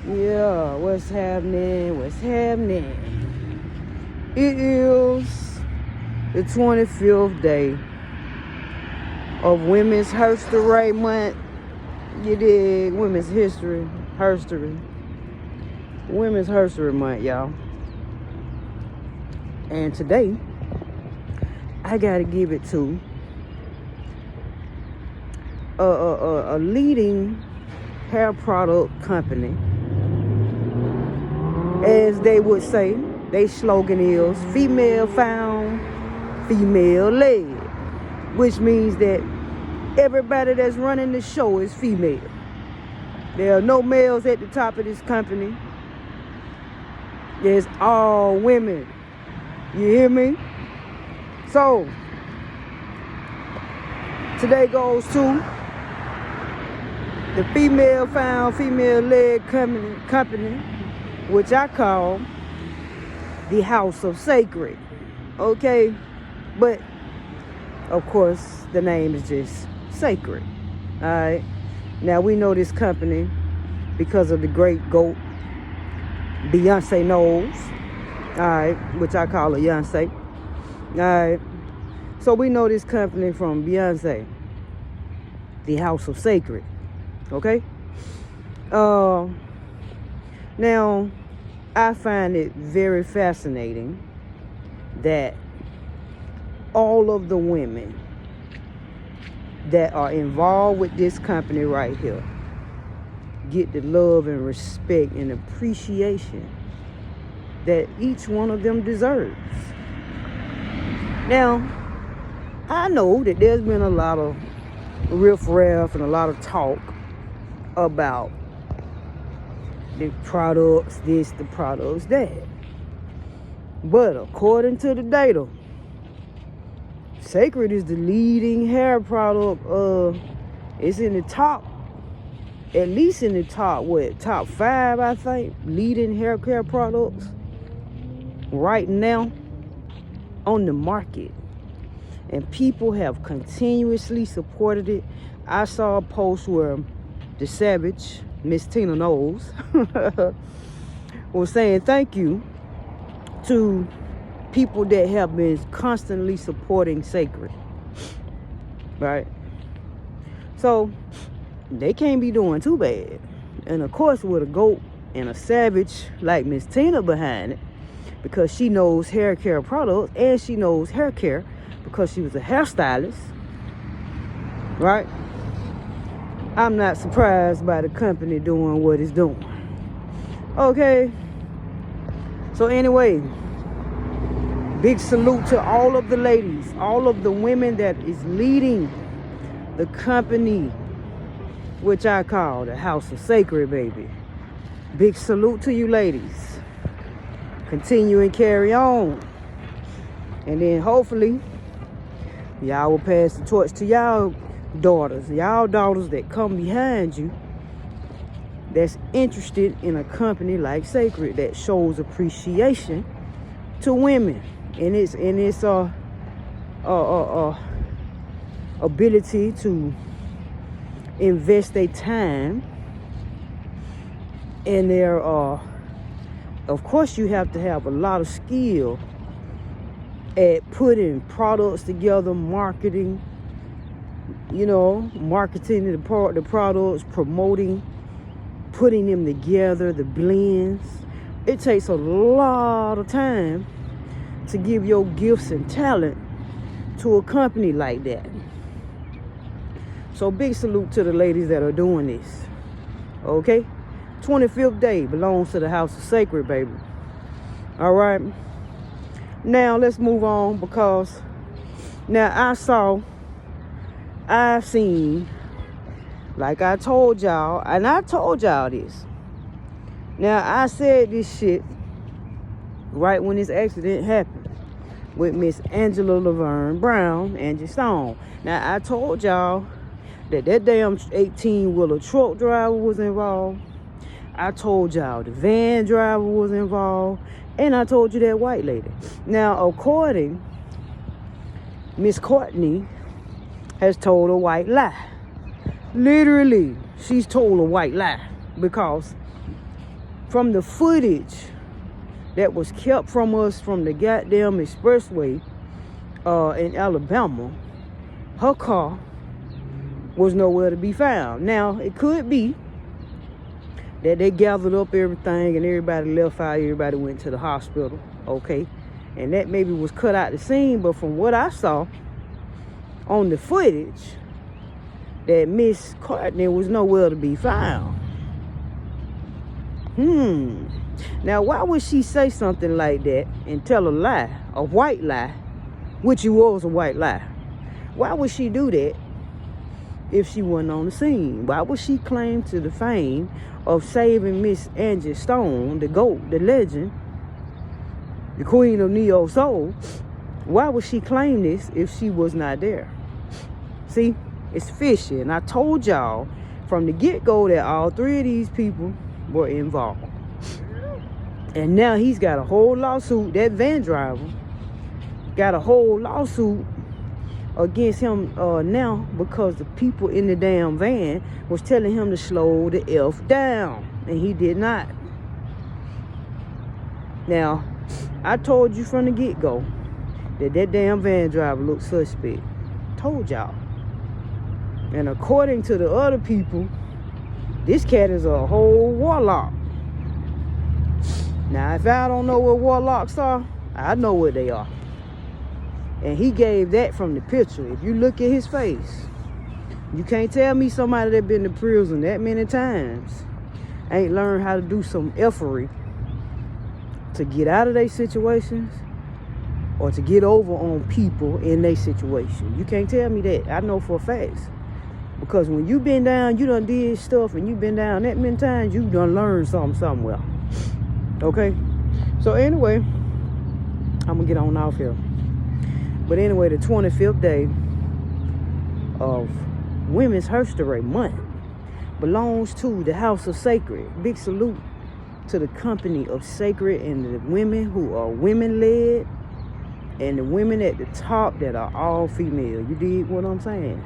Yeah, what's happening? What's happening? It is the 25th day of Women's HERStory Month. You dig? Women's History, HERStory. Women's HERStory Month, y'all. And today, I gotta give it to a leading hair product company. As they would say, their slogan is female found, female led, which means that everybody that's running the show is female. There are no males at the top of this company. There's all women. You hear me? So, today goes to the female found, female led company, which I call the House of Sacred. Okay? But, of course, the name is just Sacred. Alright? Now, we know this company because of the great GOAT, Beyonce Knowles. Alright? Which I call her Beyonce. Alright? So, we know this company from Beyonce. The House of Sacred. Okay? Now, I find it very fascinating that all of the women that are involved with this company right here get the love and respect and appreciation that each one of them deserves. Now, I know that there's been a lot of riffraff and a lot of talk about the products this, the products that. But according to the data, Sacred is the leading hair product. It's in the top, at least in the top 5, I think, leading hair care products right now on the market. And people have continuously supported it. I saw a post where the Savage, Miss Tina Knowles, was saying thank you to people that have been constantly supporting Sacred. Right? So, they can't be doing too bad. And of course, with a GOAT and a Savage like Miss Tina behind it, because she knows hair care products and she knows hair care because she was a hairstylist, right? I'm not surprised by the company doing what it's doing. Okay. So anyway, big salute to all of the ladies, all of the women that is leading the company, which I call the House of Sacred, baby. Big salute to you ladies. Continue and carry on. And then hopefully, y'all will pass the torch to y'all daughters that come behind you that's interested in a company like Sacred that shows appreciation to women and its ability to invest their time and their of course you have to have a lot of skill at putting products together, marketing the products, promoting, putting them together, the blends. It takes a lot of time to give your gifts and talent to a company like that. So big salute to the ladies that are doing this. Okay? 25th day belongs to the House of Sacred, baby. All right? Now let's move on, because now I've seen, like I told y'all, and I told y'all this. Now, I said this shit right when this accident happened with Miss Angela Laverne Brown, Angie Stone. Now, I told y'all that damn 18-wheeler truck driver was involved. I told y'all the van driver was involved. And I told you that white lady. Now, according, Miss Courtney has told a white lie. Literally, she's told a white lie, because from the footage that was kept from us from the goddamn expressway in Alabama, her car was nowhere to be found. Now, it could be that they gathered up everything and everybody left out, everybody went to the hospital, okay? And that maybe was cut out the scene, but from what I saw on the footage, that Miss Courtney was nowhere to be found. Now, why would she say something like that and tell a lie, a white lie, which it was a white lie? Why would she do that if she wasn't on the scene? Why would she claim to the fame of saving Miss Angie Stone, the GOAT, the legend, the queen of neo soul? Why would she claim this if she was not there? See, it's fishy. And I told y'all from the get-go that all three of these people were involved. And now he's got a whole lawsuit. That van driver got a whole lawsuit against him now because the people in the damn van was telling him to slow the F down, and he did not. Now, I told you from the get-go that damn van driver looked suspect. Told y'all. And according to the other people, this cat is a whole warlock. Now, if I don't know what warlocks are, I know what they are. And he gave that from the picture. If you look at his face, you can't tell me somebody that been to prison that many times ain't learned how to do some effery to get out of their situations or to get over on people in their situation. You can't tell me that. I know for a fact. Because when you been down, you done did stuff, and you been down that many times, you done learned something somewhere. Okay? So anyway, I'm gonna get on off here. But anyway, the 25th day of Women's HERStory Month belongs to the House of Sacred. Big salute to the company of Sacred and the women who are women-led and the women at the top that are all female. You dig what I'm saying?